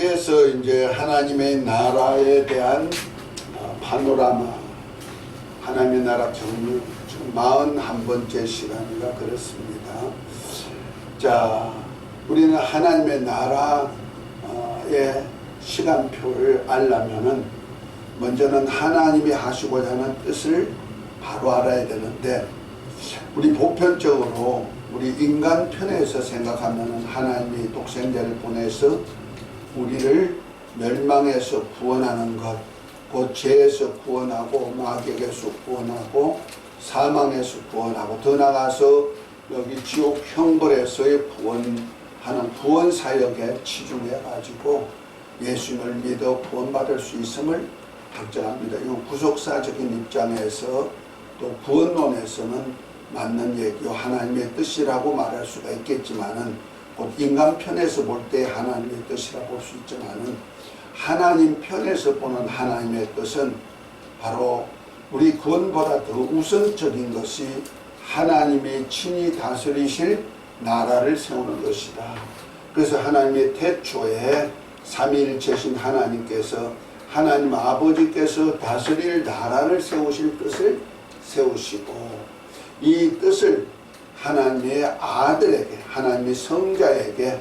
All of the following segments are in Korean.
위에서 이제 하나님의 나라에 대한 파노라마, 하나님의 나라 정리 41번째 시간인가 그렇습니다. 자, 우리는 하나님의 나라의 시간표를 알려면은 먼저는 하나님이 하시고자 하는 뜻을 바로 알아야 되는데, 우리 보편적으로 우리 인간 편에서 생각하면은 하나님이 독생자를 보내서 우리를 멸망에서 구원하는 것, 곧 죄에서 구원하고 마귀에게서 구원하고 사망에서 구원하고 더 나아가서 여기 지옥 형벌에서의 구원하는 구원 사역에 치중해 가지고 예수님을 믿어 구원받을 수 있음을 확정합니다. 이건 구속사적인 입장에서 또 구원론에서는 맞는 얘기요, 하나님의 뜻이라고 말할 수가 있겠지만은, 곧 인간 편에서 볼 때 하나님의 뜻이라 볼 수 있지만은, 하나님 편에서 보는 하나님의 뜻은 바로 우리 구원보다 더 우선적인 것이 하나님이 친히 다스리실 나라를 세우는 것이다. 그래서 하나님의 태초에 삼위일체신 하나님께서, 하나님 아버지께서 다스릴 나라를 세우실 뜻을 세우시고, 이 뜻을 하나님의 아들에게, 하나님의 성자에게,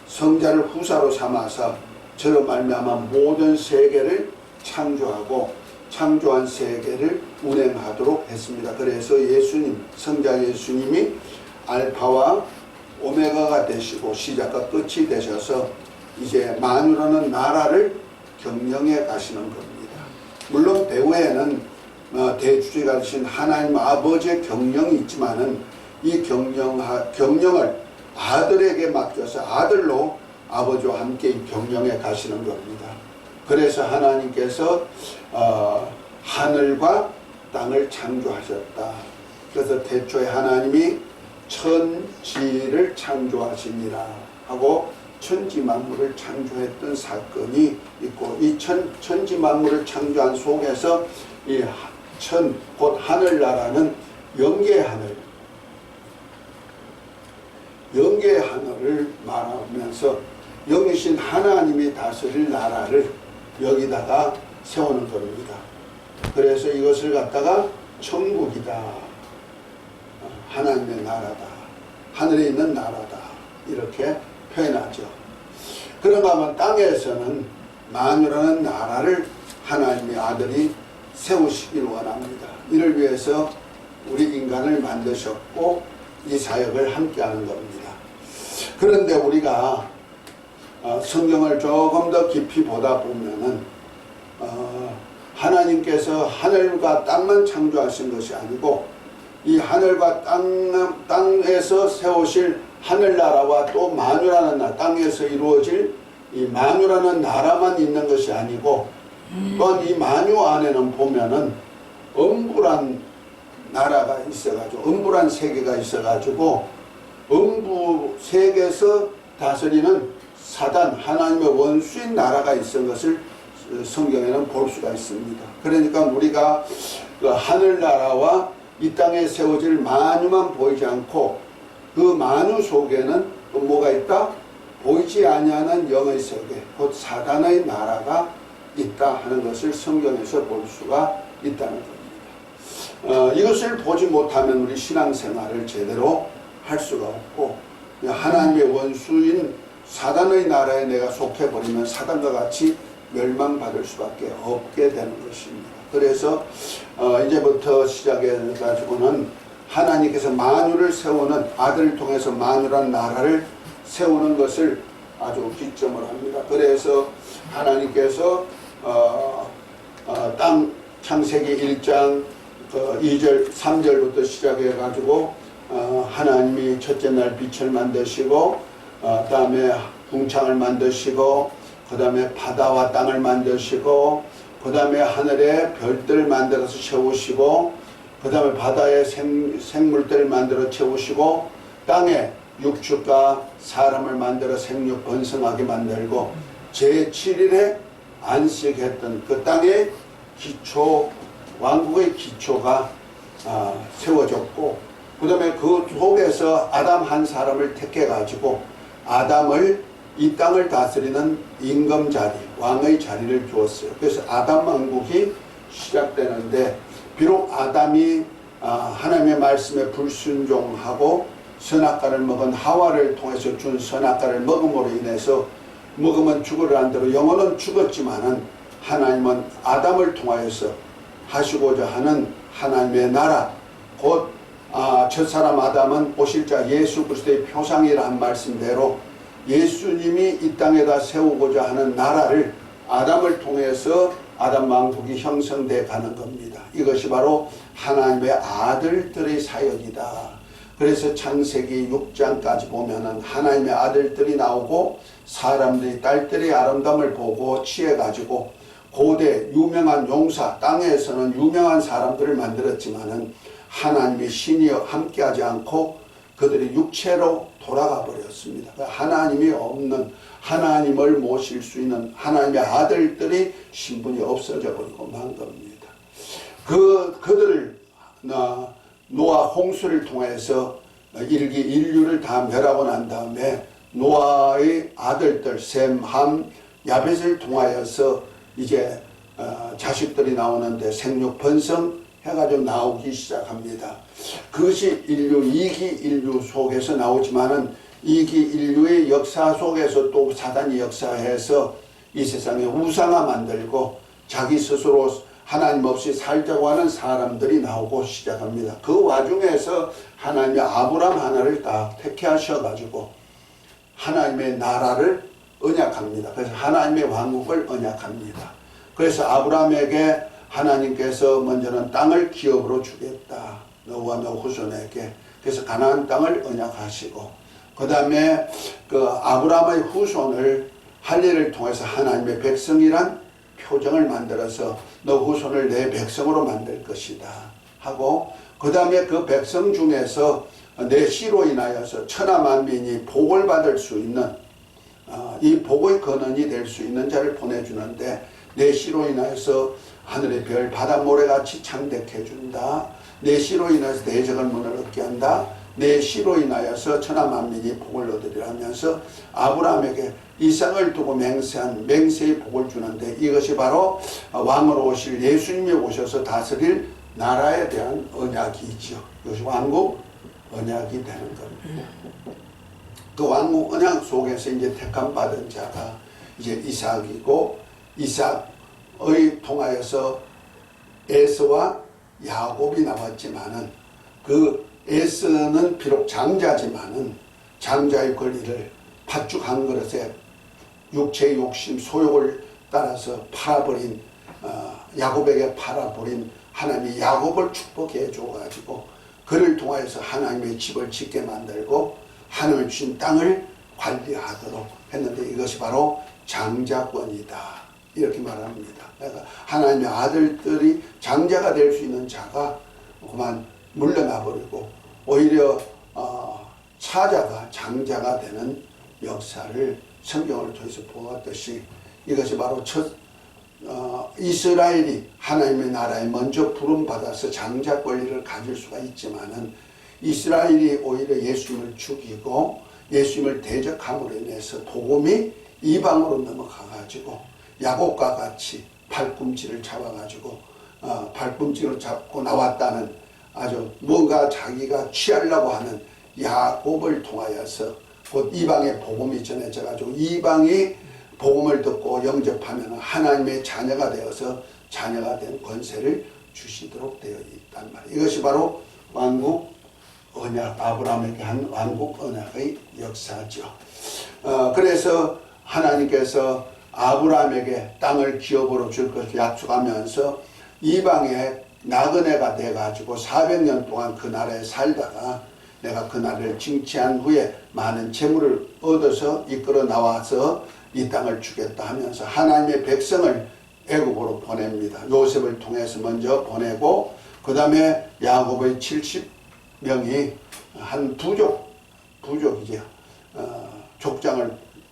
성자를 후사로 삼아서 저로 말미암아 모든 세계를 창조하고 창조한 세계를 운행하도록 했습니다. 그래서 예수님, 성자 예수님이 알파와 오메가가 되시고 시작과 끝이 되셔서 이제 만유라는 나라를 경영해 가시는 겁니다. 물론 배후에는 대주제가 되신 하나님 아버지의 경영이 있지만은 이 경영을 아들에게 맡겨서 아들로 아버지와 함께 경영해 가시는 겁니다. 그래서 하나님께서 하늘과 땅을 창조하셨다. 그래서 태초에 하나님이 천지를 창조하시니라 하고 천지 만물을 창조했던 사건이 있고, 이 천지 만물을 창조한 속에서 이 곧 하늘나라는 영계의 하늘을 말하면서 영이신 하나님이 다스릴 나라를 여기다가 세우는 겁니다. 그래서 이것을 갖다가 천국이다, 하나님의 나라다, 하늘에 있는 나라다, 이렇게 표현하죠. 그런가 하면 땅에서는 만유라는 나라를 하나님의 아들이 세우시길 원합니다. 이를 위해서 우리 인간을 만드셨고 이 사역을 함께하는 겁니다. 그런데 우리가 성경을 조금 더 깊이 보다 보면은 하나님께서 하늘과 땅만 창조하신 것이 아니고 이 하늘과 땅에서 세우실 하늘나라와 또 만유라는 나라, 땅에서 이루어질 이 만유라는 나라만 있는 것이 아니고, 또한 이 만유 안에는 보면은 음부란 나라가 있어가지고, 음부란 세계가 있어가지고, 음부 세계에서 다스리는 사단, 하나님의 원수인 나라가 있는 것을 성경에는 볼 수가 있습니다. 그러니까 우리가 그 하늘나라와 이 땅에 세워질 만유만 보이지 않고 그 만유 속에는 또 뭐가 있다? 보이지 아니하는 영의 세계, 곧 사단의 나라가 있다 하는 것을 성경에서 볼 수가 있다는 겁니다. 이것을 보지 못하면 우리 신앙생활을 제대로 할 수가 없고, 하나님의 원수인 사단의 나라에 내가 속해버리면 사단과 같이 멸망받을 수밖에 없게 되는 것입니다. 그래서 이제부터 시작해가지고는 하나님께서 만유를 세우는, 아들을 통해서 만유라는 나라를 세우는 것을 아주 기점을 합니다. 그래서 하나님께서 땅 창세기 1장 2절 3절부터 시작해 가지고 하나님이 첫째 날 빛을 만드시고, 다음에 궁창을 만드시고, 그 다음에 바다와 땅을 만드시고, 그 다음에 하늘에 별들을 만들어서 채우시고, 그 다음에 바다에 생물들을 만들어 채우시고, 땅에 육축과 사람을 만들어 생육 번성하게 만들고, 제7일에 안식했던 그 땅의 기초, 왕국의 기초가 세워졌고, 그 다음에 그 속에서 아담 한 사람을 택해 가지고 아담을 이 땅을 다스리는 임금 자리, 왕의 자리를 주었어요. 그래서 아담 왕국이 시작되는데, 비록 아담이 하나님의 말씀에 불순종하고 선악과를 먹은 하와를 통해서 준 선악과를 먹음으로 인해서 먹으면 죽으라는 대로 영혼은 죽었지만은, 하나님은 아담을 통하여서 하시고자 하는 하나님의 나라, 곧 첫사람 아담은 오실 자 예수 그리스도의 표상이라는 말씀대로 예수님이 이 땅에다 세우고자 하는 나라를 아담을 통해서 아담 왕국이 형성돼 가는 겁니다. 이것이 바로 하나님의 아들들의 사역이다. 그래서 창세기 6장까지 보면은 하나님의 아들들이 나오고 사람들이 딸들의 아름다움을 보고 취해가지고 고대 유명한 용사, 땅에서는 유명한 사람들을 만들었지만은 하나님의 신이여 함께하지 않고 그들이 육체로 돌아가 버렸습니다. 하나님이 없는, 하나님을 모실 수 있는 하나님의 아들들이 신분이 없어져 버리고 만 겁니다. 그들을 노아 홍수를 통해서 인류를 다 멸하고 난 다음에 노아의 아들들 셈, 함, 야벳을 통하여서 이제 자식들이 나오는데 생육 번성 해가지고 나오기 시작합니다. 그것이 인류 2기 인류 속에서 나오지만은 2기 인류의 역사 속에서 또 사단이 역사해서 이 세상에 우상화 만들고 자기 스스로 하나님 없이 살자고 하는 사람들이 나오고 시작합니다. 그 와중에서 하나님이 아브람 하나를 딱 택하셔가지고 하나님의 나라를 언약합니다. 그래서 하나님의 왕국을 언약합니다. 그래서 아브람에게 하나님께서 먼저는 땅을 기업으로 주겠다. 너와 너 후손에게. 그래서 가나안 땅을 언약하시고, 그 다음에 그 아브람의 후손을 할례를 통해서 하나님의 백성이란 표정을 만들어서 너 후손을 내 백성으로 만들 것이다 하고, 그 다음에 그 백성 중에서 내 씨로 인하여서 천하 만민이 복을 받을 수 있는 이 복의 근원이 될 수 있는 자를 보내주는데, 내 씨로 인하여서 하늘의 별 바다 모래같이 창대케 준다. 내 씨로 인하여서 대적을 문을 얻게 한다. 내 씨로 인하여서 천하 만민이 복을 얻으리라 하면서 아브라함에게 이삭을 두고 맹세한 맹세의 복을 주는데, 이것이 바로 왕으로 오실 예수님이 오셔서 다스릴 나라에 대한 언약이죠. 이것이 왕국 언약이 되는 겁니다. 그 왕국 언약 속에서 이제 택함 받은 자가 이제 이삭이고, 이삭의 통하여서 에서와 야곱이 나왔지만은, 그 에서는 비록 장자지만은 장자의 권리를 팥죽 한 그릇에 육체의 욕심 소욕을 따라서 팔아버린 야곱에게 팔아버린 하나님이 야곱을 축복해 줘가지고 그를 통하여서 하나님의 집을 짓게 만들고 하나님을 주신 땅을 관리하도록 했는데, 이것이 바로 장자권이다 이렇게 말합니다. 그러니까 하나님의 아들들이 장자가 될 수 있는 자가 그만 물러나 버리고 오히려 차자가 장자가 되는 역사를 성경을 통해서 보았듯이, 이것이 바로 이스라엘이 하나님의 나라에 먼저 부름받아서 장자 권리를 가질 수가 있지만은, 이스라엘이 오히려 예수님을 죽이고 예수님을 대적함으로 인해서 복음이 이방으로 넘어가가지고 야곱과 같이 팔꿈치를 잡아가지고 팔꿈치를 잡고 나왔다는, 아주 뭔가 자기가 취하려고 하는 야곱을 통하여서 곧 이방의 복음이 전해져가지고 이방이 복음을 듣고 영접하면 하나님의 자녀가 되어서 자녀가 된 권세를 주시도록 되어 있단 말이에요. 이것이 바로 왕국 언약, 아브라함에게 한 왕국 언약의 역사죠. 그래서 하나님께서 아브라함에게 땅을 기업으로 줄 것을 약속하면서 이방의 나그네가 돼가지고 400년 동안 그 나라에 살다가 내가 그 나라를 징치한 후에 많은 재물을 얻어서 이끌어 나와서 이 땅을 주겠다 하면서 하나님의 백성을 애굽으로 보냅니다. 요셉을 통해서 먼저 보내고, 그 다음에 야곱의 70명이 한 부족이죠.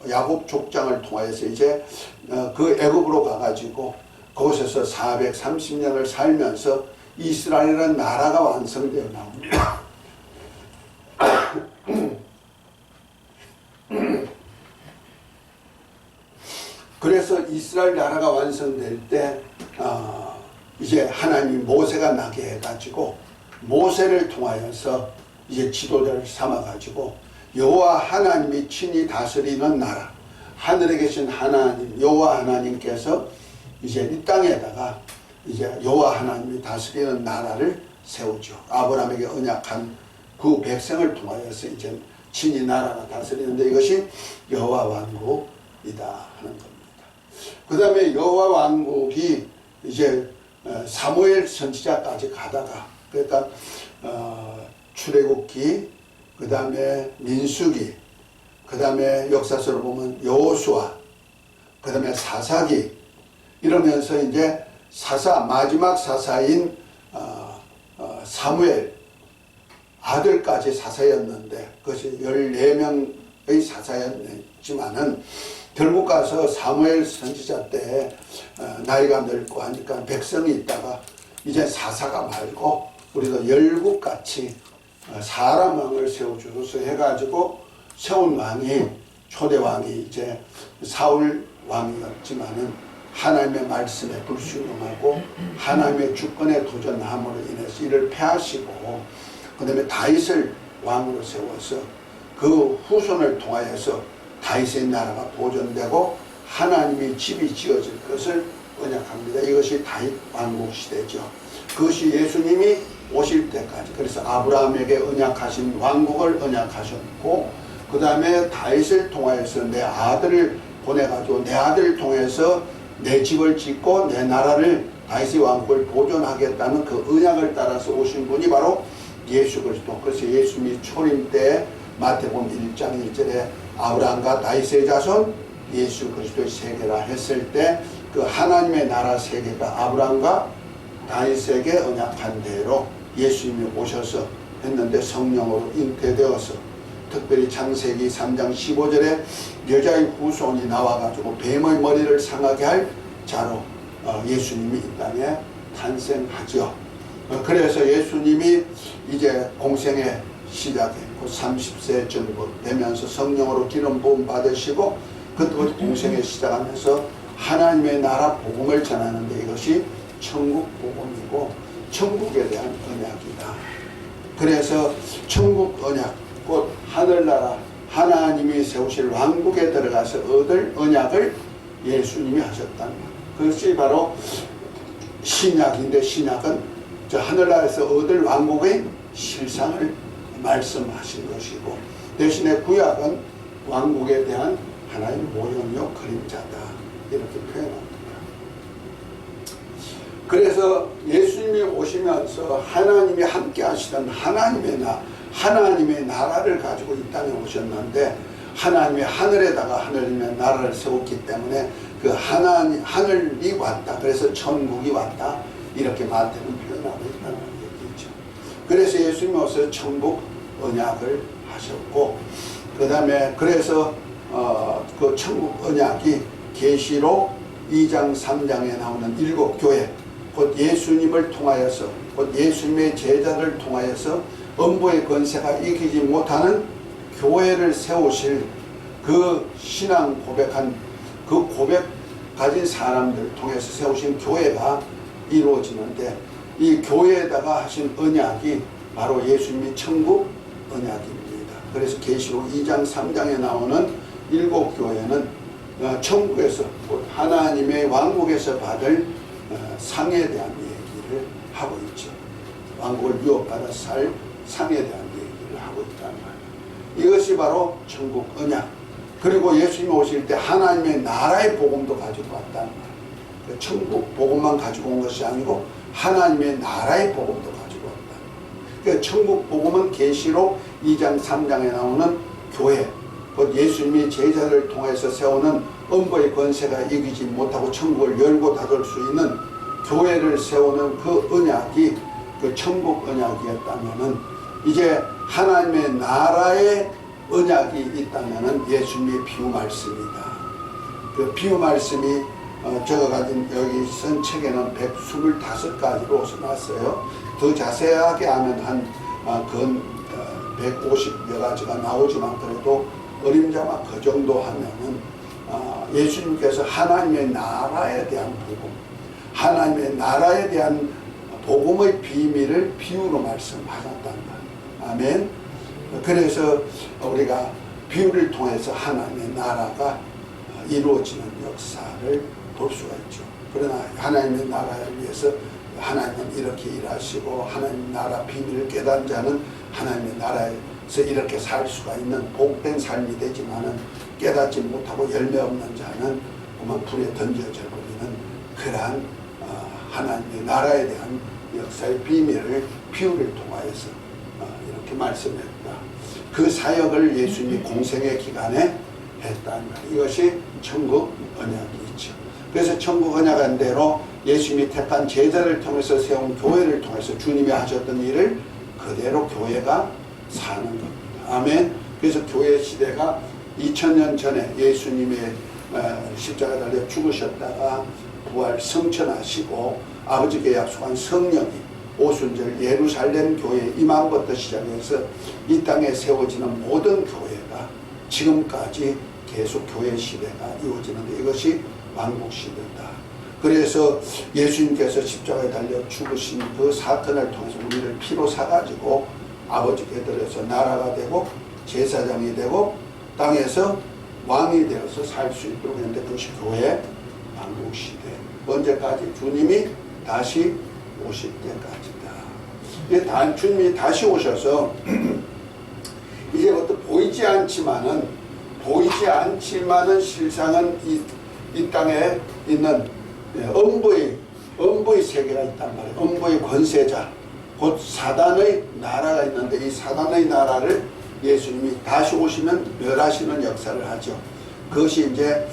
야곱 족장을 통하여서 이제 그 애굽으로 가가지고 그곳에서 430년을 살면서 이스라엘이라는 나라가 완성되어 나옵니다. 그래서 이스라엘 나라가 완성될 때 이제 하나님이 모세가 나게 해가지고 모세를 통하여서 이제 지도자를 삼아가지고 여호와 하나님이 친히 다스리는 나라, 하늘에 계신 하나님 여호와 하나님께서 이제 이 땅에다가 이제 여호와 하나님이 다스리는 나라를 세우죠. 아브라함에게 언약한 그 백성을 통하여서 이제 친히 나라가 다스리는데 이것이 여호와 왕국이다 하는 겁니다. 그 다음에 여호와 왕국이 이제 사무엘 선지자까지 가다가, 그러니까 출애굽기, 그 다음에 민수기, 그 다음에 역사서를 보면 여호수아, 그 다음에 사사기, 이러면서 이제 마지막 사사인 사무엘 아들까지 사사였는데, 그것이 14명의 사사였지만은 결국 가서 사무엘 선지자 때 나이가 늙고 하니까 백성이 있다가 이제 사사가 말고 우리도 열국같이 사람 왕을 세워주소서 해가지고 세운 왕이, 초대 왕이 이제 사울 왕이었지만은 하나님의 말씀에 불순종하고 하나님의 주권에 도전함으로 인해서 이를 패하시고, 그 다음에 다윗을 왕으로 세워서 그 후손을 통하여서 다윗의 나라가 보존되고 하나님의 집이 지어질 것을 언약합니다. 이것이 다윗 왕국 시대죠. 그것이 예수님이 오실 때까지, 그래서 아브라함에게 언약하신 왕국을 언약하셨고, 그 다음에 다윗을 통하여서 내 아들을 보내가지고 내 아들을 통해서 내 집을 짓고 내 나라를, 다윗의 왕국을 보존하겠다는 그 언약을 따라서 오신 분이 바로 예수 그리스도. 그래서 예수님이 초림 때 마태복음 1장 1절에 아브라함과 다윗의 자손 예수 그리스도의 세계라 했을 때 그 하나님의 나라 세계가 아브라함과 다윗에게 언약한 대로 예수님이 오셔서 했는데, 성령으로 잉태되어서 특별히 창세기 3장 15절에 여자의 후손이 나와가지고 뱀의 머리를 상하게 할 자로 예수님이 이 땅에 탄생하죠. 그래서 예수님이 이제 공생의 시작에 30세쯤 되면서 성령으로 기름 부음 받으시고 그때부터 공생에 시작하면서 하나님의 나라 복음을 전하는데 이것이 천국 복음이고 천국에 대한 언약이다. 그래서 천국 언약, 곧 하늘나라 하나님이 세우실 왕국에 들어가서 얻을 언약을 예수님이 하셨다는 것. 그것이 바로 신약인데, 신약은 저 하늘나라에서 얻을 왕국의 실상을 말씀하신 것이고, 대신에 구약은 왕국에 대한 하나의 모형이요 그림자다, 이렇게 표현합니다. 그래서 예수님이 오시면서 하나님이 함께 하시던 하나님의 나라를 가지고 이 땅에 오셨는데, 하나님의 하늘에다가 하나님의 나라를 세웠기 때문에 그 하늘이 왔다, 그래서 천국이 왔다, 이렇게 마태는 표현하고 있다는 얘기죠. 그래서 예수님이 오셔서 천국 언약을 하셨고, 그 다음에 그래서 그 천국 언약이 계시록 2장 3장에 나오는 7교회, 곧 예수님을 통하여서, 곧 예수님의 제자를 통하여서 음부의 권세가 이기지 못하는 교회를 세우실 그 신앙 고백한 그 고백 가진 사람들을 통해서 세우신 교회가 이루어지는데, 이 교회에다가 하신 언약이 바로 예수님의 천국 언약입니다. 그래서 계시록 2장 3장에 나오는 7교회는 천국에서, 곧 하나님의 왕국에서 받을 상에 대한 얘기를 하고 있죠. 왕국을 유업받아 살 상에 대한 얘기를 하고 있다는 말이에요. 이것이 바로 천국 언약. 그리고 예수님이 오실 때 하나님의 나라의 복음도 가지고 왔다는 말이에요. 천국 복음만 가지고 온 것이 아니고 하나님의 나라의 복음도 가지고 왔다. 그러니까 천국 복음은 계시록 2장 3장에 나오는 교회, 곧 예수님이 제자를 통해서 세우는 음부의 권세가 이기지 못하고 천국을 열고 닫을 수 있는 교회를 세우는 그 언약이 그 천국 언약이었다면은, 이제 하나님의 나라의 언약이 있다면은 예수님의 비유 말씀이다. 그 비유 말씀이 제가 가진 여기 쓴 책에는 125가지로 써놨어요. 더 자세하게 하면 근 150여 가지가 나오지만, 그래도 어림잡아 그 정도 하면은 예수님께서 하나님의 나라에 대한 복음, 하나님의 나라에 대한 복음의 비밀을 비유로 말씀하셨단다. 아멘. 그래서 우리가 비유를 통해서 하나님의 나라가 이루어지는 역사를 볼 수가 있죠. 그러나 하나님의 나라를 위해서 하나님은 이렇게 일하시고 하나님 나라 비밀을 깨닫는 자는 하나님의 나라에서 이렇게 살 수가 있는 복된 삶이 되지만은 깨닫지 못하고 열매 없는 자는 그만 불에 던져져 버리는 그러한 하나님의 나라에 대한 역사의 비밀을 비유를 통하여서 이렇게 말씀했다. 그 사역을 예수님이 공생의 기간에 했다는 것. 이것이 천국 언약이 있죠. 그래서 천국 언약한 대로 예수님이 택한 제자를 통해서 세운 교회를 통해서 주님이 하셨던 일을 그대로 교회가 사는 겁니다. 아멘. 그래서 교회 시대가 2000년 전에 예수님의 십자가 달려 죽으셨다가 부활 성천하시고 아버지께 약속한 성령이 오순절 예루살렘 교회 임함부터 시작해서 이 땅에 세워지는 모든 교회가 지금까지 계속 교회 시대가 이루어지는데 이것이 왕국 시대다. 그래서 예수님께서 십자가에 달려 죽으신 그 사건을 통해서 우리를 피로 사가지고 아버지께 들어서 나라가 되고 제사장이 되고 땅에서 왕이 되어서 살 수 있도록 했는데 그것이 교회 왕국 시대. 언제까지? 주님이 다시 오실 때까지다. 주님이 다시 오셔서 이제부터 보이지 않지만은 실상은 이 땅에 있는 음부의 세계가 있단 말이에요. 음부의 권세자 곧 사단의 나라가 있는데 이 사단의 나라를 예수님이 다시 오시면 멸하시는 역사를 하죠. 그것이 이제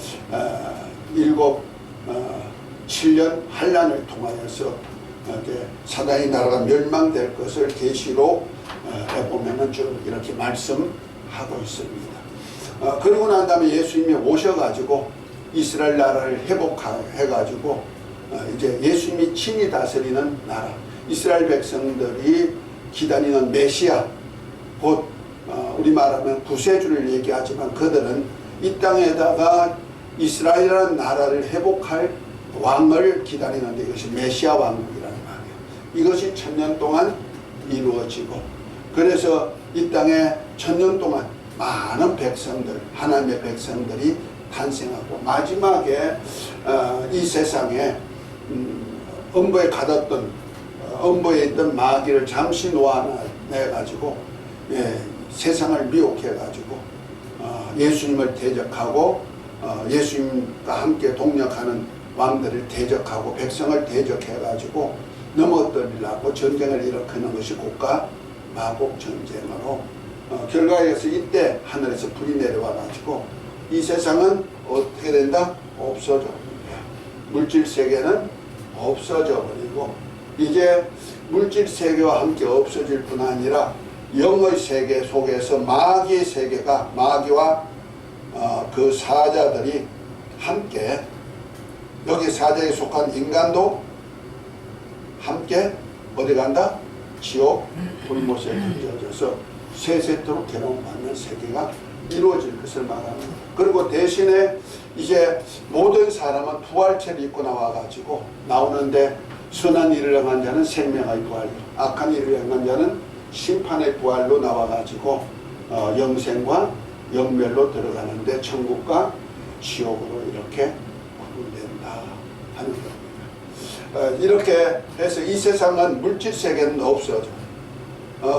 7년 환란을 통하여서 이제 사단의 나라가 멸망될 것을 계시록 보면은 쭉 이렇게 말씀하고 있습니다. 그러고 난 다음에 예수님이 오셔가지고 이스라엘 나라를 회복해가지고 이제 예수님이 친히 다스리는 나라, 이스라엘 백성들이 기다리는 메시아, 곧 우리 말하면 구세주를 얘기하지만 그들은 이 땅에다가 이스라엘이라는 나라를 회복할 왕을 기다리는데 이것이 메시아 왕국이라는 말이에요. 이것이 1000년 동안 이루어지고 그래서 이 땅에 1000년 동안 많은 백성들, 하나님의 백성들이 탄생하고 마지막에 이 세상에 음부에 가뒀던 음부에 있던 마귀를 잠시 놓아내가지고 세상을 미혹해가지고 예수님을 대적하고 예수님과 함께 동력하는 왕들을 대적하고 백성을 대적해가지고 넘어뜨리려고 전쟁을 일으키는 것이 국가 마법 전쟁으로 결과에서 이때 하늘에서 불이 내려와가지고 이 세상은 어떻게 된다? 없어져 버립니다. 물질 세계는 없어져 버리고 이제 물질 세계와 함께 없어질 뿐 아니라 영의 세계 속에서 마귀의 세계가 마귀와 그 사자들이 함께 여기 사자에 속한 인간도 함께 어디 간다? 지옥 불못에 던져져서 세세토록 괴로움받는 세계가 이루어질 것을 말합니다. 그리고 대신에 이제 모든 사람은 부활체를 입고 나와가지고 나오는데 선한 일을 행한 자는 생명의 부활로, 악한 일을 행한 자는 심판의 부활로 나와가지고 영생과 영멸로 들어가는데 천국과 지옥으로 이렇게 구분된다 하는 겁니다. 이렇게 해서 이 세상은 물질 세계는 없어져.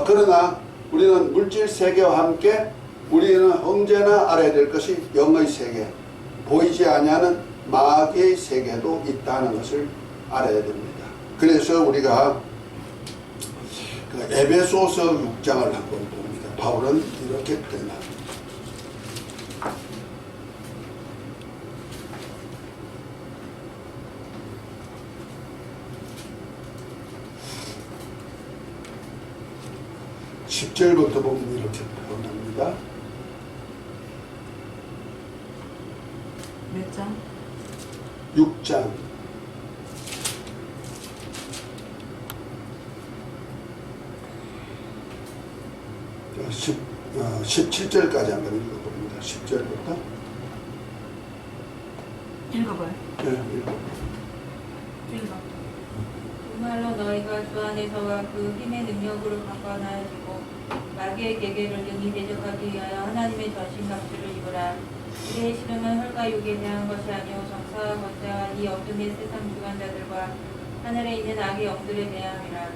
그러나 우리는 물질 세계와 함께 우리는 언제나 알아야 될 것이 영의 세계, 보이지 아니하는 마귀의 세계도 있다는 것을 알아야 됩니다. 그래서 우리가 그 에베소서 6장을 한번 봅니다. 바울은 이렇게 표현합니다. (10절부터) 보면 이렇게 표현합니다. 몇 장? 6장 17절까지 한번 읽어봅니다. 10절부터 읽어봐요. 네, 읽어. 정말로 너희가 주 안에서와 그 힘의 능력으로 강건하여지고 마귀의 계계를 능히 대적하기 위하여 하나님의 전신갑주를 입으라. 우리의 씨름은 혈과 육에 대한 것이 아니오 정사와 권세와 이 어둠의 세상 주관자들과 하늘에 있는 악의 영들에 대함이라.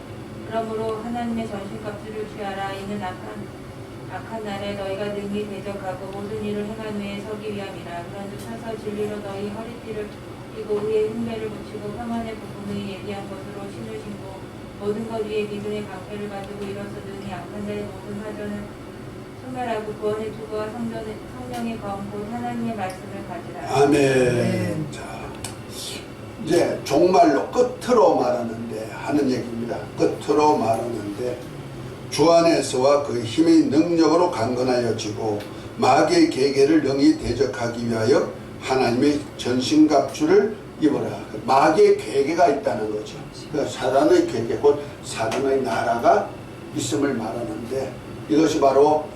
그러므로 하나님의 전신갑주를 취하라. 이는 악한 날에 너희가 능히 대적하고 모든 일을 행한 후에 서기 위함이라. 그런즉 서서 진리로 너희 허리띠를 띠고 의의 흉배를 붙이고 평안의 부분의 예비한 것으로 신을 신고 모든 것 위에 믿음의 강패를 가지고 일어서더니 악한 자의 모든 화전을 소멸하고 구원의 투구와 성령의 검 곧 하나님의 말씀을 가지라. 아멘. 자, 이제 종말로 끝으로 말하는데 하는 얘기입니다. 끝으로 말하는데 주 안에서와 그 힘의 능력으로 강건하여지고 마귀의 계계를 능히 대적하기 위하여 하나님의 전신갑주를 입어라. 마귀의 계계가 있다는 거죠. 그러니까 사단의 계계, 곧 사단의 나라가 있음을 말하는데 이것이 바로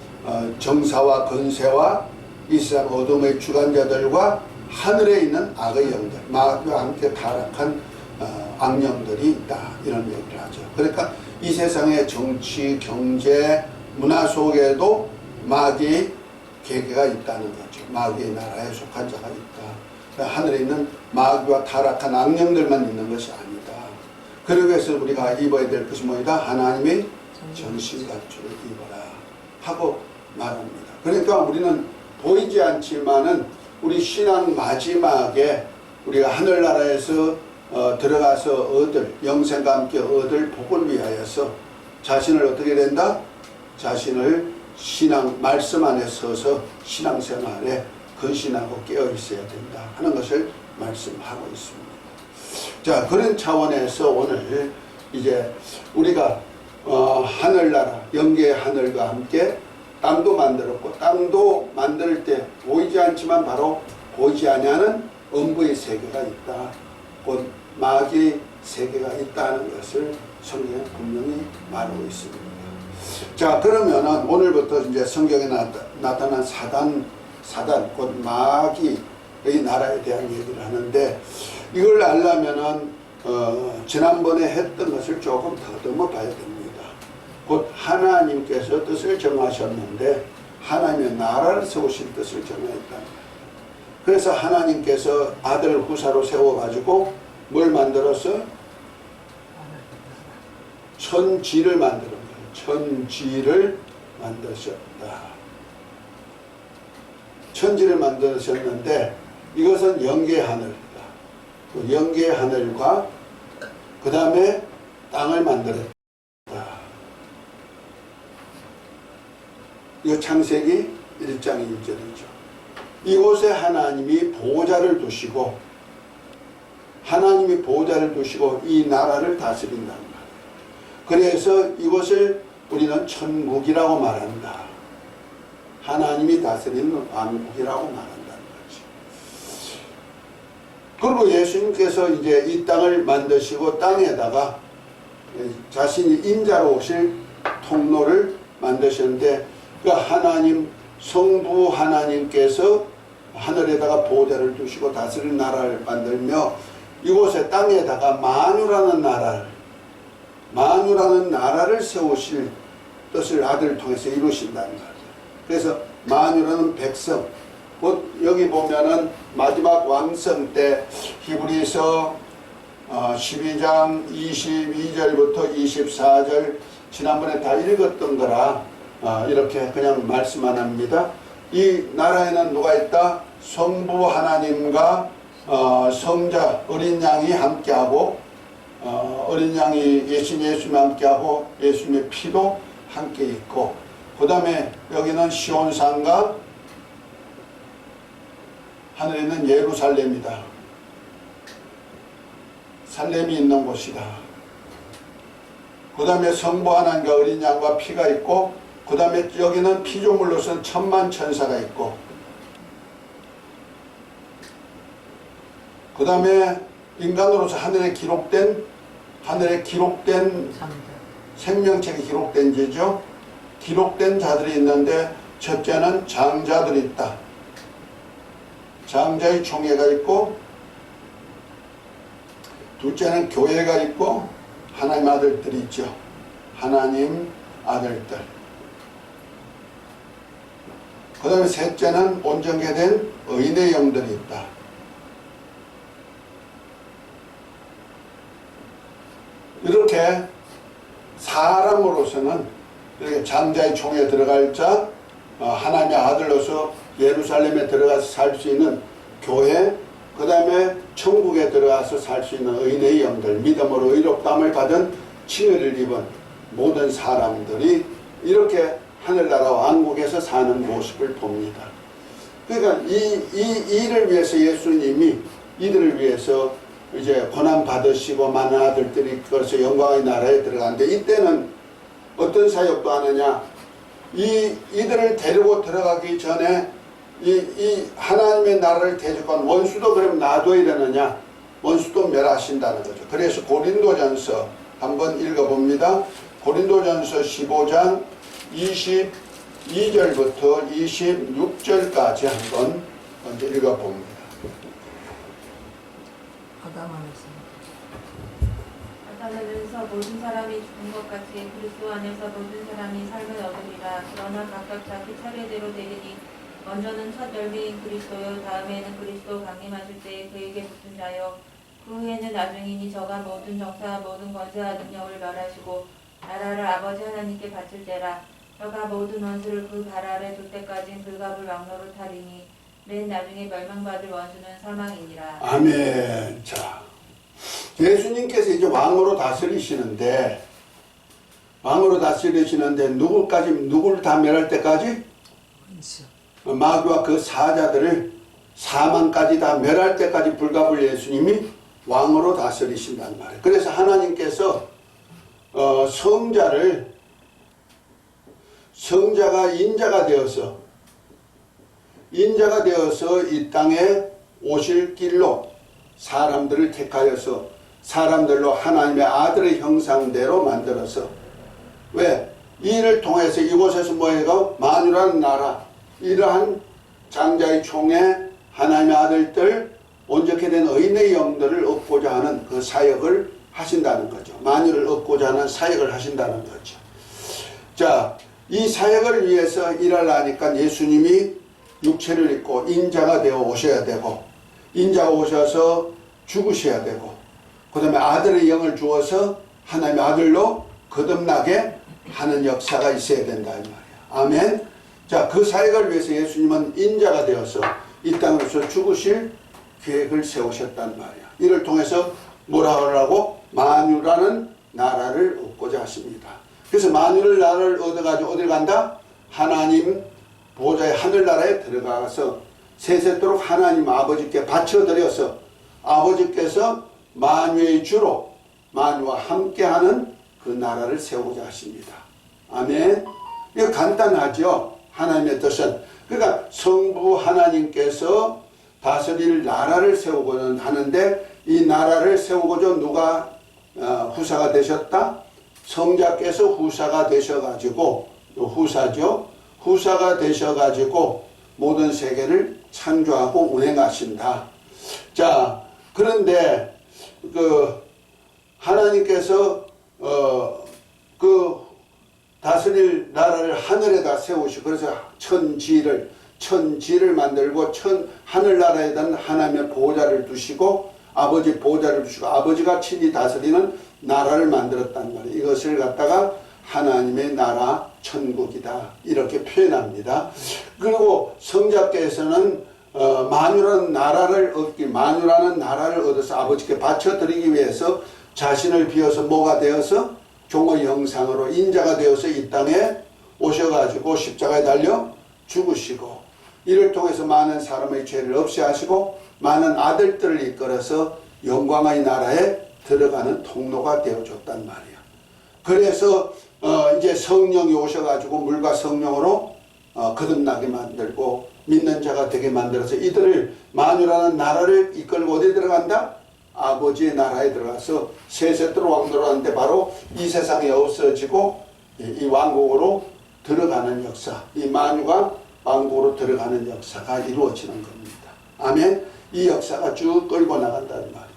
정사와 권세와 이 세상 어둠의 주관자들과 하늘에 있는 악의 영들, 마귀와 함께 타락한 악령들이 있다, 이런 얘기를 하죠. 그러니까 이 세상의 정치, 경제, 문화 속에도 마귀의 계계가 있다는 거죠. 마귀의 나라에 속한 자가 있다. 하늘에 있는 마귀와 타락한 악령들만 있는 것이 아니다. 그러기 위해서 우리가 입어야 될 것이 뭐이다? 하나님의 전신갑주를 입어라 하고 말합니다. 그러니까 우리는 보이지 않지만은 우리 신앙 마지막에 우리가 하늘나라에서 들어가서 얻을, 영생과 함께 얻을 복을 위하여서 자신을 어떻게 된다? 자신을 신앙 말씀 안에 서서 신앙생활에 근신하고 깨어 있어야 된다 하는 것을 말씀하고 있습니다. 자, 그런 차원에서 오늘 이제 우리가 하늘나라, 영계의 하늘과 함께 땅도 만들었고, 땅도 만들 때 보이지 않지만 바로 보이지 아니하는 음부의 세계가 있다, 곧 마귀의 세계가 있다는 것을 성경에 분명히 말하고 있습니다. 자, 그러면은 오늘부터 이제 성경에 나타난 사단, 곧 마귀의 나라에 대한 얘기를 하는데, 이걸 알려면은 지난번에 했던 것을 조금 더듬어 봐야 됩니다. 곧 하나님께서 뜻을 정하셨는데 하나님의 나라를 세우신 뜻을 정하였다. 그래서 하나님께서 아들 후사로 세워가지고 뭘 만들었어? 천지를 만드는 거예요. 천지를 만드셨다. 천지를 만드셨는데 이것은 영계의 하늘이다. 영계의 하늘과 그 다음에 땅을 만들었다. 이거 창세기 1장 1절이죠. 이곳에 하나님이 보호자를 두시고 이 나라를 다스린다는 거예요. 그래서 이것을 우리는 천국이라고 말한다. 하나님이 다스리는 왕국이라고 말한다는 거지. 그리고 예수님께서 이제 이 땅을 만드시고 땅에다가 자신이 인자로 오실 통로를 만드셨는데, 그 하나님, 성부 하나님께서 하늘에다가 보호자를 두시고 다스리는 나라를 만들며 이곳에 땅에다가 만유라는 나라를 세우실 뜻을 아들을 통해서 이루신다는 거예요. 그래서 만유라는 백성, 곧 여기 보면은 마지막 왕성 때 히브리서 12장 22절부터 24절 지난번에 다 읽었던 거라 이렇게 그냥 말씀 안 합니다. 이 나라에는 누가 있다? 성부 하나님과 성자 어린 양이 함께하고 어린 양이 예수님이 함께하고 예수님의 피도 함께 있고, 그 다음에 여기는 시온산과 하늘에 있는 예루살렘이다. 살렘이 있는 곳이다. 그 다음에 성부 하나님과 어린 양과 피가 있고, 그 다음에 여기는 피조물로서는 천만 천사가 있고, 그 다음에 인간으로서 하늘에 기록된 생명책에 기록된 죄죠. 기록된 자들이 있는데 첫째는 장자들이 있다. 장자의 총회가 있고 둘째는 교회가 있고 하나님 아들들이 있죠. 하나님 아들들. 그 다음에 셋째는 온전케 된 의인의 영들이 있다. 이렇게 사람으로서는 이렇게 장자의 총에 들어갈 자, 하나님의 아들로서 예루살렘에 들어가서 살 수 있는 교회, 그 다음에 천국에 들어가서 살 수 있는 의인의 영들, 믿음으로 의롭다함을 받은 칭의를 입은 모든 사람들이 이렇게 하늘나라 왕국에서 사는 모습을 봅니다. 그러니까 이를 위해서 예수님이 이들을 위해서 이제 고난 받으시고 많은 아들들이 그래서 영광의 나라에 들어가는데, 이때는 어떤 사역도 하느냐, 이들을 데리고 들어가기 전에 이 하나님의 나라를 대적한 원수도 그럼 놔둬야 되느냐, 원수도 멸하신다는 거죠. 그래서 고린도전서 한번 읽어봅니다. 고린도전서 15장 22절부터 26절까지 한번 먼저 읽어봅니다. 아담에서 모든 사람이 죽은 것 같이 그리스도 안에서 모든 사람이 삶을 얻으리라. 그러나 각각 자기 차례대로 되리니 먼저는 첫 열매인 그리스도요, 다음에는 그리스도 강림하실 때에 그에게 붙은 자요, 그 후에는 나중이니 저가 모든 정사와 모든 권세와 능력을 멸하시고 나라를 아버지 하나님께 바칠 때라. 저가 모든 원수를 그 발 아래 둘 때까지는 불과 불왕노를 타리니 맨 나중에 멸망받을 원수는 사망이니라. 아멘. 자, 예수님께서 이제 왕으로 다스리시는데 누구를 다 멸할 때까지? 마귀와 그 사자들을 사망까지 다 멸할 때까지 불가불 예수님이 왕으로 다스리신단 말이에요. 그래서 하나님께서 성자가 인자가 되어서 이 땅에 오실 길로 사람들을 택하여서 사람들로 하나님의 아들의 형상대로 만들어서, 왜? 이를 통해서 이곳에서 뭐해가 만유라는 나라, 이러한 장자의 총에 하나님의 아들들, 온전케 된 의인의 영들을 얻고자 하는 그 사역을 하신다는 거죠. 만유를 얻고자 하는 사역을 하신다는 거죠. 자, 이 사역을 위해서 일하려니까 예수님이 육체를 입고 인자가 되어 오셔야 되고, 인자가 오셔서 죽으셔야 되고, 그 다음에 아들의 영을 주어서 하나님의 아들로 거듭나게 하는 역사가 있어야 된다 이 말이야. 아멘. 자, 그 사역을 위해서 예수님은 인자가 되어서 이 땅에서 죽으실 계획을 세우셨단 말이야. 이를 통해서 뭐라 하라고? 만유라는 나라를 얻고자 하십니다. 그래서 만유를 나라를 얻어가지고 어딜 간다? 하나님 보좌의 하늘나라에 들어가서 세세토록 하나님 아버지께 바쳐드려서 아버지께서 만유의 주로 만유와 함께하는 그 나라를 세우고자 하십니다. 아멘. 이거 간단하죠. 하나님의 뜻은. 그러니까 성부 하나님께서 다스릴 나라를 세우고는 하는데, 이 나라를 세우고자 누가 후사가 되셨다? 성자께서 후사가 되셔가지고, 후사죠. 후사가 되셔가지고 모든 세계를 창조하고 운행하신다. 자, 그런데 하나님께서 그 다스릴 나라를 하늘에다 세우시고, 그래서 천지를 만들고 하늘나라에다 하나님의 보호자를 두시고 아버지 보호자를 두시고 아버지가 친히 다스리는 나라를 만들었단 말이에요. 이것을 갖다가 하나님의 나라 천국이다 이렇게 표현합니다. 그리고 성자께서는 만유라는 나라를 얻어서 아버지께 바쳐드리기 위해서 자신을 비워서 뭐가 되어서 종의 형상으로 인자가 되어서 이 땅에 오셔가지고 십자가에 달려 죽으시고, 이를 통해서 많은 사람의 죄를 없애하시고 많은 아들들을 이끌어서 영광의 나라에 들어가는 통로가 되어줬단 말이야. 그래서 이제 성령이 오셔가지고 물과 성령으로 거듭나게 만들고 믿는 자가 되게 만들어서 이들을 만유라는 나라를 이끌고 어디 들어간다? 아버지의 나라에 들어가서 세세토록 왕노라는데 바로 이 세상에 없어지고 이 왕국으로 들어가는 역사, 이 만유가 왕국으로 들어가는 역사가 이루어지는 겁니다. 아멘. 이 역사가 쭉 끌고 나간다는 말이에요.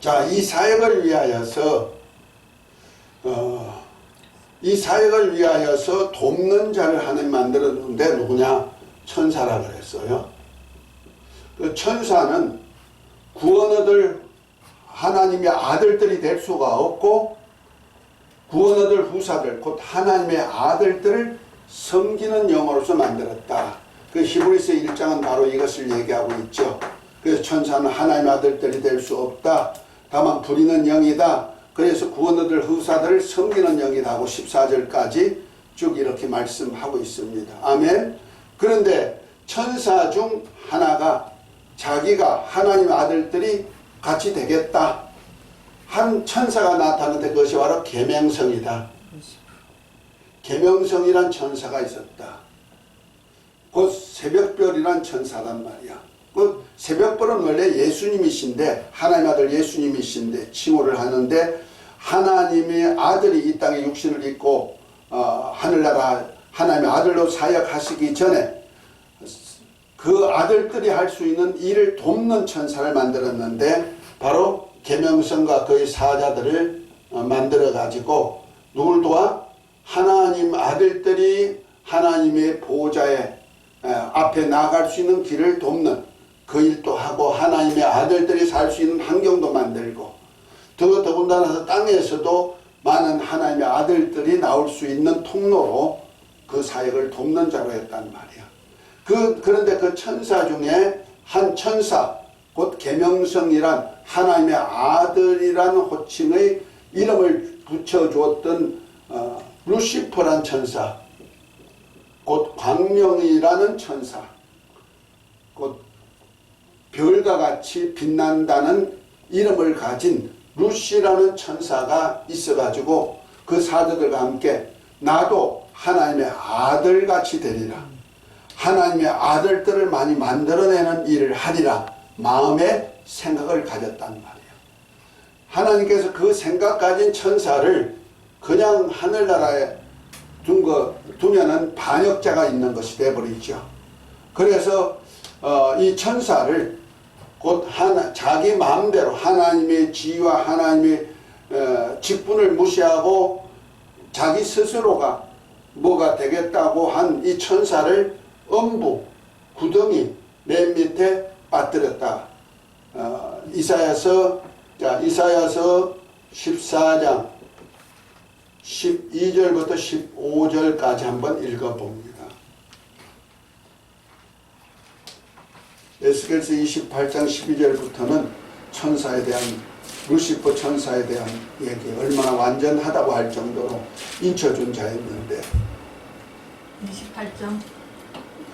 자, 이 사역을 위하여서 돕는 자를 하나님 만들었는데 누구냐? 천사라 그랬어요. 그 천사는 구원 얻을 하나님의 아들들이 될 수가 없고 구원 얻을 후사들 곧 하나님의 아들들을 섬기는 영으로서 만들었다. 그 히브리서 1장은 바로 이것을 얘기하고 있죠. 그래서 천사는 하나님의 아들들이 될 수 없다. 다만 부리는 영이다. 그래서 구원 얻을 후사들을 섬기는 영이다 하고 14절까지 쭉 이렇게 말씀하고 있습니다. 아멘. 그런데 천사 중 하나가 자기가 하나님의 아들들이 같이 되겠다. 한 천사가 나타났는데 그것이 바로 계명성이다. 계명성이란 천사가 있었다. 곧 새벽별이란 천사란 말이야. 그 새벽별은 원래 예수님이신데 하나님의 아들 예수님이신데 칭호를 하는데 하나님의 아들이 이 땅에 육신을 입고 하늘나라 하나님의 아들로 사역하시기 전에 그 아들들이 할 수 있는 일을 돕는 천사를 만들었는데 바로 계명성과 그의 사자들을 만들어 가지고 누굴 도와? 하나님 아들들이 하나님의 보호자의 앞에 나아갈 수 있는 길을 돕는 그 일도 하고 하나님의 아들들이 살 수 있는 환경도 만들고 더군다나 땅에서도 많은 하나님의 아들들이 나올 수 있는 통로로 그 사역을 돕는 자로 했단 말이야. 그런데 그 천사 중에 한 천사 곧 계명성이란 하나님의 아들이라는 호칭의 이름을 붙여주었던 루시퍼란 천사 곧 광명이라는 천사 곧 별과 같이 빛난다는 이름을 가진 루시라는 천사가 있어가지고 그 사도들과 함께 나도 하나님의 아들같이 되리라. 하나님의 아들들을 많이 만들어내는 일을 하리라. 마음의 생각을 가졌단 말이에요. 하나님께서 그 생각 가진 천사를 그냥 하늘나라에 두면은 반역자가 있는 것이 되어버리죠. 그래서 이 천사를 곧 자기 마음대로 하나님의 지위와 하나님의 직분을 무시하고 자기 스스로가 뭐가 되겠다고 한 이 천사를 음부 구덩이 맨 밑에 빠뜨렸다. 이사야서 14장 12절부터 15절까지 한번 읽어봅니다. 에스겔서 28장 12절부터는 천사에 대한 루시퍼 천사에 대한 얘기 얼마나 완전하다고 할 정도로 인쳐준 자였는데 28장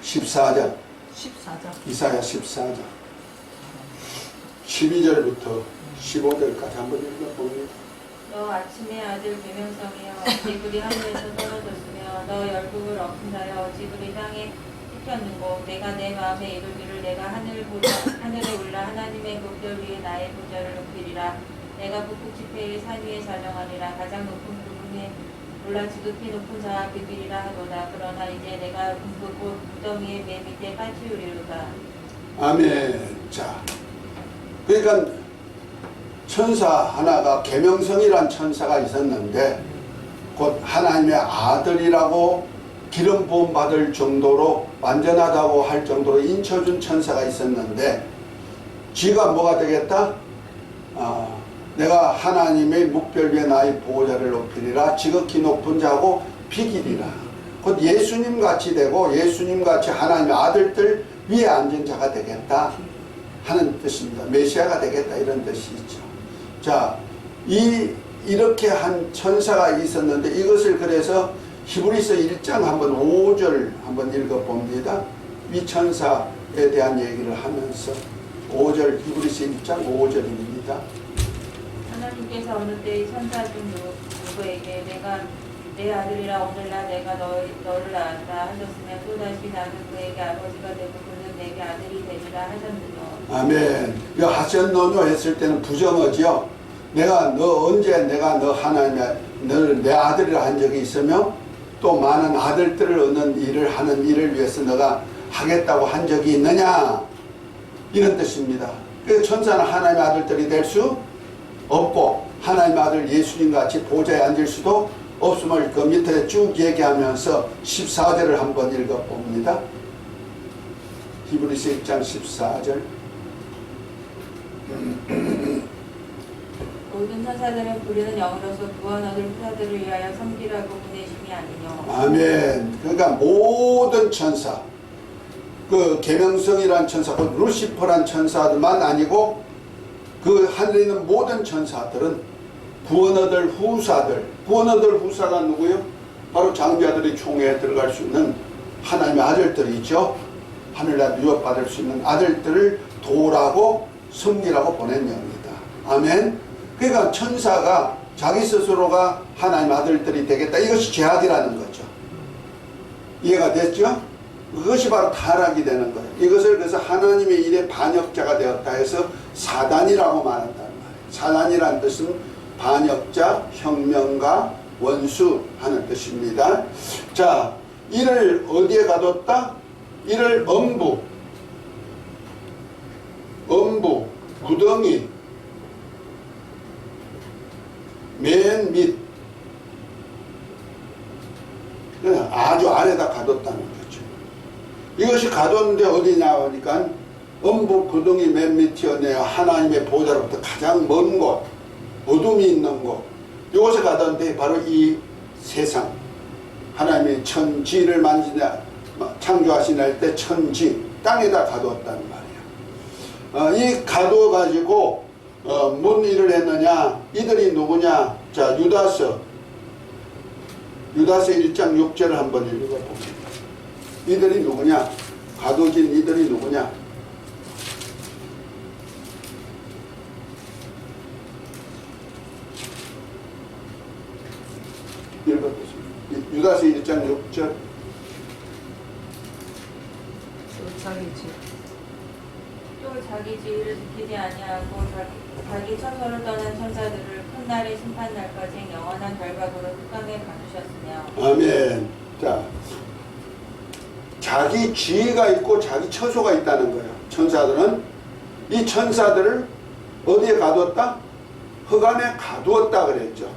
14장 14장 이사야 14장 12절부터 15절까지 한번 읽어봅니다. 너 아침의 아들 계명성이여 지불이 하늘에서 떨어졌으며 너 열국을 엎은 자여 지불이 땅에 찍혔는고 내가 내 마음에 이르기를 내가 하늘에 올라 하나님의 그 별 위에 나의 보좌를 높이리라. 내가 북극 지폐의 산 위에 자정하리라. 가장 높은 부분에 올라 지극히 높은 자와 비비리라 하도다. 그러나 이제 내가 그 무덤 위에 맨 밑에 빠지우리로다. 아멘. 자, 그러니까 천사 하나가 계명성이란 천사가 있었는데 곧 하나님의 아들이라고 기름 부음 받을 정도로 완전하다고 할 정도로 인쳐준 천사가 있었는데 쥐가 뭐가 되겠다? 내가 하나님의 묵별 위에 나의 보호자를 높이리라. 지극히 높은 자고 비기리라. 곧 예수님같이 되고 예수님같이 하나님의 아들들 위에 앉은 자가 되겠다 하는 뜻입니다. 메시아가 되겠다 이런 뜻이 있죠. 자, 이렇게 한 천사가 있었는데 이것을 그래서 히브리서 1장 한번 5절 한번 읽어봅니다. 이 천사에 대한 얘기를 하면서 5절 히브리서 1장 5절입니다. 하나님께서 어느 때 천사 중 누구에게 내가 내 아들이라 오늘날 내가 너를 낳았다 하셨으면 또다시 나는 그에게 아버지가 되고 그는 내게 아들이 되리라 하셨느뇨. 아멘. 이 하셨느뇨 했을 때는 부정어지요. 내가 너 하나님의 너를 내 아들이라 한 적이 있으며 또 많은 아들들을 얻는 일을 하는 일을 위해서 너가 하겠다고 한 적이 있느냐 이런 뜻입니다. 그래서 천사는 하나님의 아들들이 될 수 없고 하나님의 아들 예수님 같이 보좌에 앉을 수도 없음을 그 밑에 쭉 얘기하면서 14절을 한번 읽어봅니다. 히브리서 1장 14절. 모든 천사들은 부르는 영으로서 구원 얻을 후사들을 위하여 섬기라고 보내심이 아니뇨. 아멘. 그러니까 모든 천사, 그 계명성이란 천사, 그 루시퍼란 천사들만 아니고 그 하늘에 있는 모든 천사들은 구원 얻을 후사들, 구원 얻을 후사가 누구요? 바로 장자들이 총회에 들어갈 수 있는 하나님의 아들들이죠. 하늘날 유업받을 수 있는 아들들을 도우라고 섬기라고 보낸 영입니다. 아멘. 그러니까 천사가 자기 스스로가 하나님의 아들들이 되겠다. 이것이 죄악이라는 거죠. 이해가 됐죠? 그것이 바로 타락이 되는 거예요. 이것을 그래서 하나님의 일에 반역자가 되었다 해서 사단이라고 말한다는 말이에요. 사단이라는 뜻은 반역자, 혁명가, 원수 하는 뜻입니다. 자, 이를 어디에 가뒀다? 이를 엄부, 구덩이, 맨 밑, 아주 아래다 가뒀다는 거죠. 이것이 가뒀는데 어디냐 하니까 엄부 구덩이 맨 밑이었네요. 하나님의 보좌로부터 가장 먼 곳, 어둠이 있는 곳, 이곳에 가뒀는데 바로 이 세상, 하나님의 천지를 창조하시나 때 천지, 땅에다 가두었다는 말이에요. 이 가두어 가지고 뭔 일을 했느냐? 이들이 누구냐? 자, 유다서 1장 6절을 한번 읽어봅니다. 이들이 누구냐? 가둬진 이들이 누구냐? 읽어보십니다. 유다서 1장 6절. 또 자기 지위를 지키지 아니하고 자기 처소를 떠난 천사들을 큰 날의 심판 날까지 영원한 결박으로 흑암에 가두셨으며. 아멘. 자, 자기 지위가 있고 자기 처소가 있다는 거예요. 천사들은 이 천사들을 어디에 가두었다? 흑암에 가두었다 그랬죠.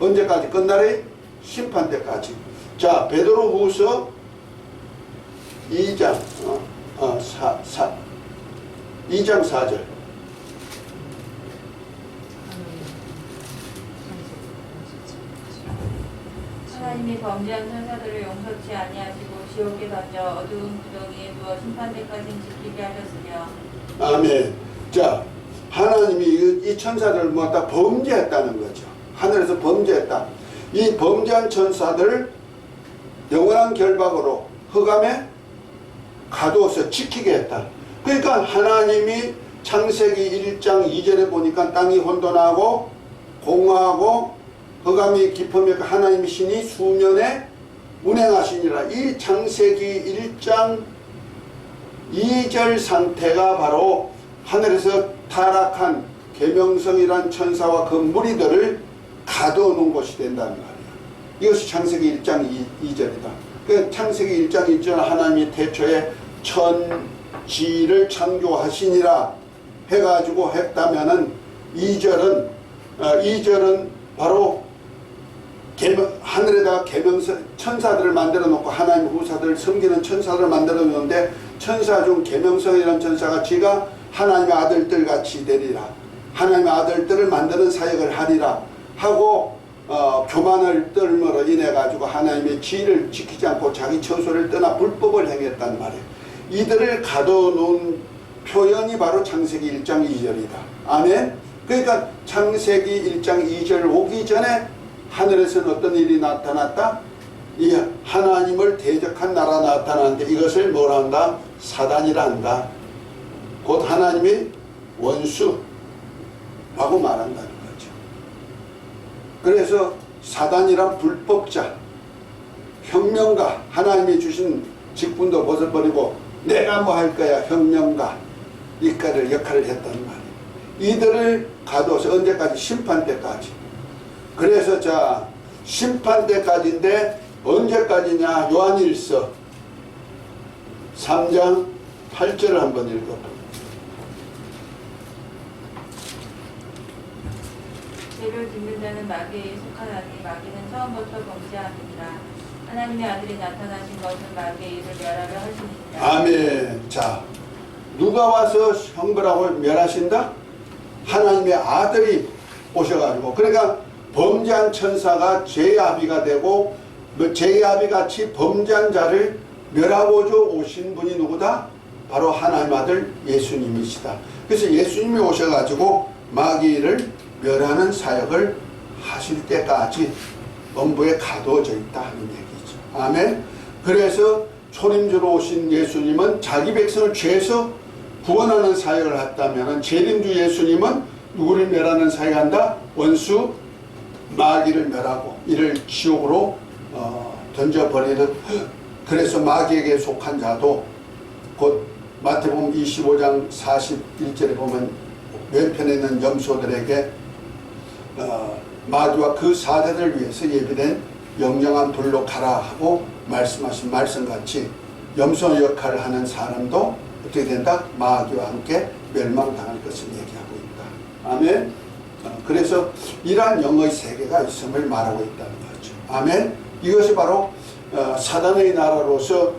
언제까지? 끝날의 심판 때까지. 자, 베드로후서 2장 2장 4절. 하나님이 범죄한 천사들을 용서치 아니하시고 지옥에 던져 어두운 구덩이에 두어 심판대까지 지키게 하셨으며. 아멘. 자, 하나님이 이 천사들을 모았다 범죄했다는 거죠. 하늘에서 범죄했다. 이 범죄한 천사들을 영원한 결박으로 흑암에 가두어서 지키게 했다. 그러니까 하나님이 창세기 1장 2절에 보니까 땅이 혼돈하고 공허하고 흑암이 깊으며 하나님의 신이 수면에 운행하시니라. 이 창세기 1장 2절 상태가 바로 하늘에서 타락한 계명성이란 천사와 그 무리들을 가두어 놓은 곳이 된다는 말이에요. 이것이 창세기 1장 2절이다. 그 창세기 1장 2절 하나님이 태초에 천지를 창조하시니라 해가지고 했다면은 2절은 바로 하늘에다가 계명성 천사들을 만들어 놓고 하나님 후사들을 섬기는 천사들을 만들어 놓는데 천사 중 계명성이라는 천사가 지가 하나님의 아들들 같이 되리라. 하나님의 아들들을 만드는 사역을 하리라 하고 교만을 떨므로 인해 가지고 하나님의 지위를 지키지 않고 자기 처소를 떠나 불법을 행했단 말이에요. 이들을 가둬놓은 표현이 바로 창세기 1장 2절이다. 아멘. 그러니까 창세기 1장 2절 오기 전에 하늘에서는 어떤 일이 나타났다? 이 하나님을 대적한 나라가 나타나는데 이것을 뭐라 한다? 사단이라 한다. 곧 하나님의 원수라고 말한다는 거죠. 그래서 사단이란 불법자, 혁명가, 하나님이 주신 직분도 벗어버리고 내가 뭐 할 거야 혁명가 역할을 했단 말이에요. 이들을 가둬서 언제까지? 심판 때까지. 그래서 자 심판 때까지인데 언제까지냐? 요한일서 3장 8절을 한번 읽어봅니다. 죄를 짓는 자는 마귀에 속하나니 마귀는 처음부터 범죄함이니라. 하나님의 아들이 나타나신 것은 마귀의 일을 멸하려 하심이니라. 아멘. 자, 누가 와서 형벌하고 멸하신다? 하나님의 아들이 오셔가지고, 그러니까 범죄한 천사가 죄의 아비가 되고 죄의 아비 같이 범죄한 자를 멸하고자 오신 분이 누구다? 바로 하나님 아들 예수님이시다. 그래서 예수님이 오셔가지고 마귀를 멸하는 사역을 하실 때까지 엄부에 가두어져 있다 하는 얘기죠. 아멘. 그래서 초림주로 오신 예수님은 자기 백성을 죄에서 구원하는 사역을 했다면, 재림주 예수님은 누구를 멸하는 사역을 한다? 원수 마귀를 멸하고 이를 지옥으로 던져버리는. 그래서 마귀에게 속한 자도 곧 마태복음 25장 41절에 보면 왼편에 있는 염소들에게 마귀와 그 사자들을 위해서 예비된 영영한 불로 가라 하고 말씀하신 말씀같이 염소 역할을 하는 사람도 어떻게 된다? 마귀와 함께 멸망당할 것을 얘기하고 있다. 아멘. 그래서 이러한 영의 세계가 있음을 말하고 있다는 거죠. 아멘. 이것이 바로 사단의 나라로서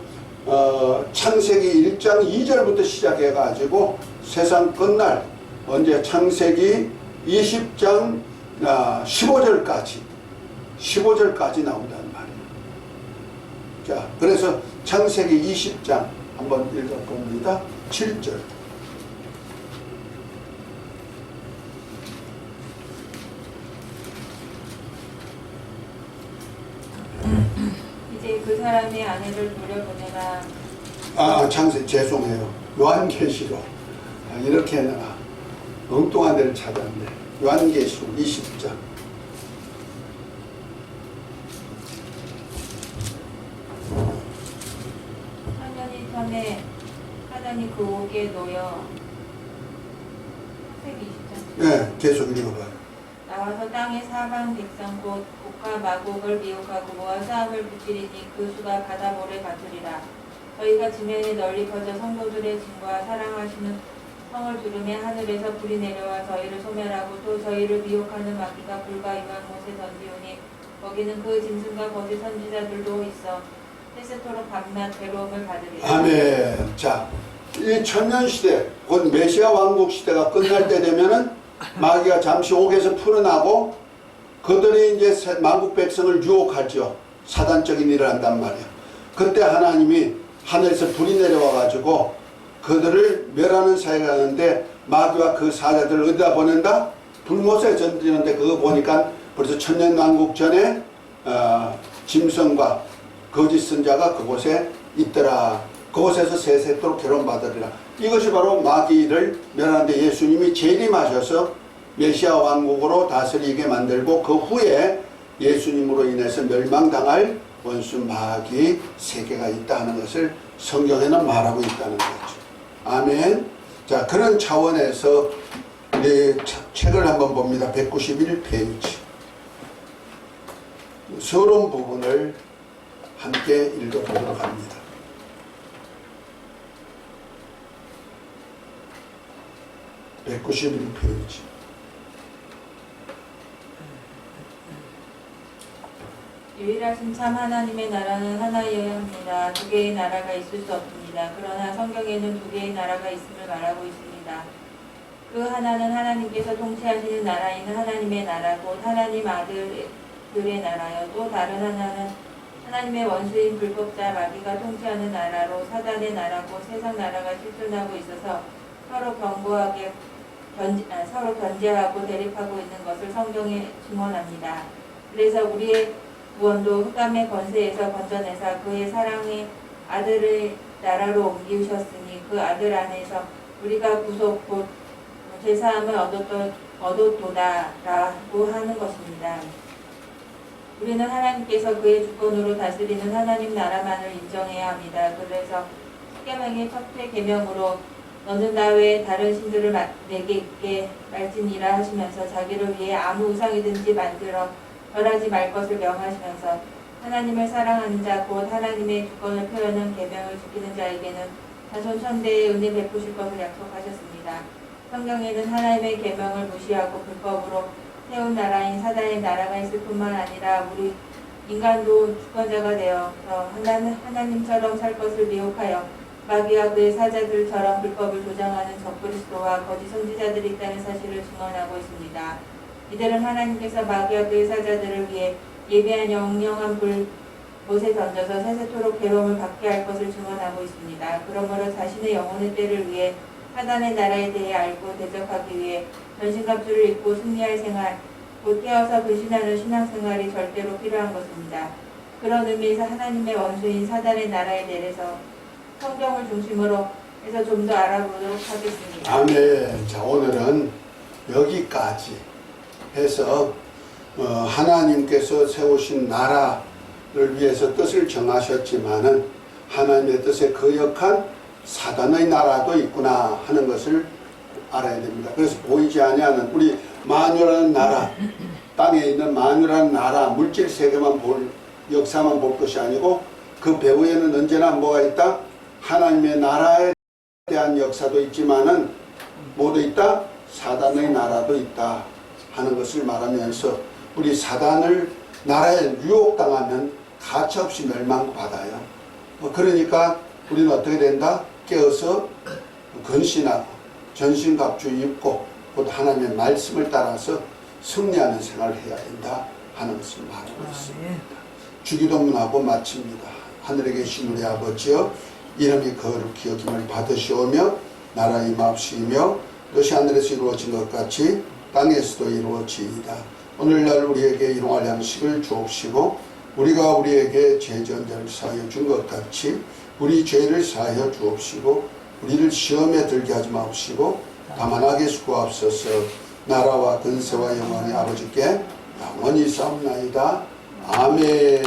창세기 1장 2절부터 시작해 가지고 세상 끝날 언제 창세기 20장 15절까지 나온다는 말이에요. 자, 그래서 창세기 20장 한번 읽어봅니다. 7절. 이제 그 사람의 아내를 돌려보내라. 창세 죄송해요. 요한계시록. 이렇게 해놔. 엉뚱한 데를 찾았네. 요한계시록 20장. 전에 하나님 그 옥에 놓여. 창세기 20장. 네, 계속 읽어봐요. 나와서 땅의 사방 백성 곧 곡과 마곡을 미혹하고 모아 싸움을 붙이리니 그 수가 바다 모래 같으리라. 저희가 지면에 널리 퍼져 성도들의 증거와 사랑하시는 성을 두르매 하늘에서 불이 내려와 저희를 소멸하고 또 저희를 미혹하는 마귀가 불과 임한 곳에 던지오니 거기는 그 짐승과 거짓 선지자들도 있어 세세토록 밤낮 괴로움을 받으리라. 아멘. 자, 이 천년시대 곧 메시아 왕국 시대가 끝날 때 되면은 마귀가 잠시 옥에서 풀어나고 그들이 이제 만국 백성을 유혹하죠. 사단적인 일을 한단 말이야. 그때 하나님이 하늘에서 불이 내려와 가지고 그들을 멸하는 사역을 하는데 마귀와 그 사자들을 어디다 보낸다? 불못에 던지는데 그거 보니까 벌써 천년왕국 전에 짐승과 거짓 선자가 그곳에 있더라. 그곳에서 세세토록 괴로움받으리라. 이것이 바로 마귀를 멸하는데 예수님이 재림하셔서 메시아 왕국으로 다스리게 만들고 그 후에 예수님으로 인해서 멸망당할 원수 마귀 세계가 있다는 것을 성경에는 말하고 있다는 거죠. 아멘. 자, 그런 차원에서 이 책을 한번 봅니다. 191페이지. 서론 부분을 함께 읽어보도록 합니다. (191페이지) 유일하신 참 하나님의 나라는 하나여야 합니다. 두 개의 나라가 있을 수 없습니다. 그러나 성경에는 두 개의 나라가 있음을 말하고 있습니다. 그 하나는 하나님께서 통치하시는 나라인 하나님의 나라 곧 하나님 아들들의 나라여, 또 다른 하나는 하나님의 원수인 불법자 마귀가 통치하는 나라로 사단의 나라 곧 세상 나라가 실존하고 있어서 서로 경고하게 서로 견제하고 대립하고 있는 것을 성경에 증언합니다. 그래서 우리의 구원도 흑암의 권세에서 건져내사 그의 사랑의 아들을 나라로 옮기셨으니 그 아들 안에서 우리가 구속 곧 죄사함을 얻었도다라고 하는 것입니다. 우리는 하나님께서 그의 주권으로 다스리는 하나님 나라만을 인정해야 합니다. 그래서 십계명의 첫째 계명으로 너는 나 외에 다른 신들을 내게 있게 말지니라 하시면서 자기를 위해 아무 우상이든지 만들어 절하지 말 것을 명하시면서 하나님을 사랑하는 자 곧 하나님의 주권을 표현한 계명을 지키는 자에게는 자손 천대의 은혜 베푸실 것을 약속하셨습니다. 성경에는 하나님의 계명을 무시하고 불법으로 세운 나라인 사단의 나라가 있을 뿐만 아니라 우리 인간도 주권자가 되어서 하나님처럼 살 것을 미혹하여 마귀와 그의 사자들처럼 불법을 조장하는 적그리스도와 거짓 선지자들이 있다는 사실을 증언하고 있습니다. 이들은 하나님께서 마귀와 그의 사자들을 위해 예비한 영영한 못에 던져서 세세토록 괴로움을 받게 할 것을 증언하고 있습니다. 그러므로 자신의 영혼의 때를 위해 사단의 나라에 대해 알고 대적하기 위해 전신갑주를 입고 승리할 생활, 곧 깨어서 근신하는 신앙생활이 절대로 필요한 것입니다. 그런 의미에서 하나님의 원수인 사단의 나라에 대해서 성경을 중심으로 해서 좀 더 알아보도록 하겠습니다. 아멘. 자, 오늘은 여기까지 해서 하나님께서 세우신 나라를 위해서 뜻을 정하셨지만은 하나님의 뜻에 거역한 사단의 나라도 있구나 하는 것을 알아야 됩니다. 그래서 보이지 아니하는 우리 만유라는 나라, 땅에 있는 만유라는 나라, 물질 세계만 역사만 볼 것이 아니고 그 배후에는 언제나 뭐가 있다? 하나님의 나라에 대한 역사도 있지만은 뭐도 있다? 사단의 나라도 있다 하는 것을 말하면서 우리 사단을 나라에 유혹당하면 가차없이 멸망받아요. 그러니까 우리는 어떻게 된다? 깨어서 근신하고 전신갑주 입고 곧 하나님의 말씀을 따라서 승리하는 생활을 해야 된다 하는 것을 말하고 있습니다. 주기도문하고 마칩니다. 하늘에 계신 우리 아버지여, 이름이 거룩히 여김을 받으시오며 나라 임합시며 뜻이 하늘에서 이루어진 것 같이 땅에서도 이루어지이다. 오늘날 우리에게 일용할 양식을 주옵시고 우리가 우리에게 죄전자를 사하여 준 것 같이 우리 죄를 사하여 주옵시고 우리를 시험에 들게 하지 마옵시고 다만 악에 수고하옵소서. 나라와 근세와 영광이 아버지께 영원히 싸움나이다. 아멘.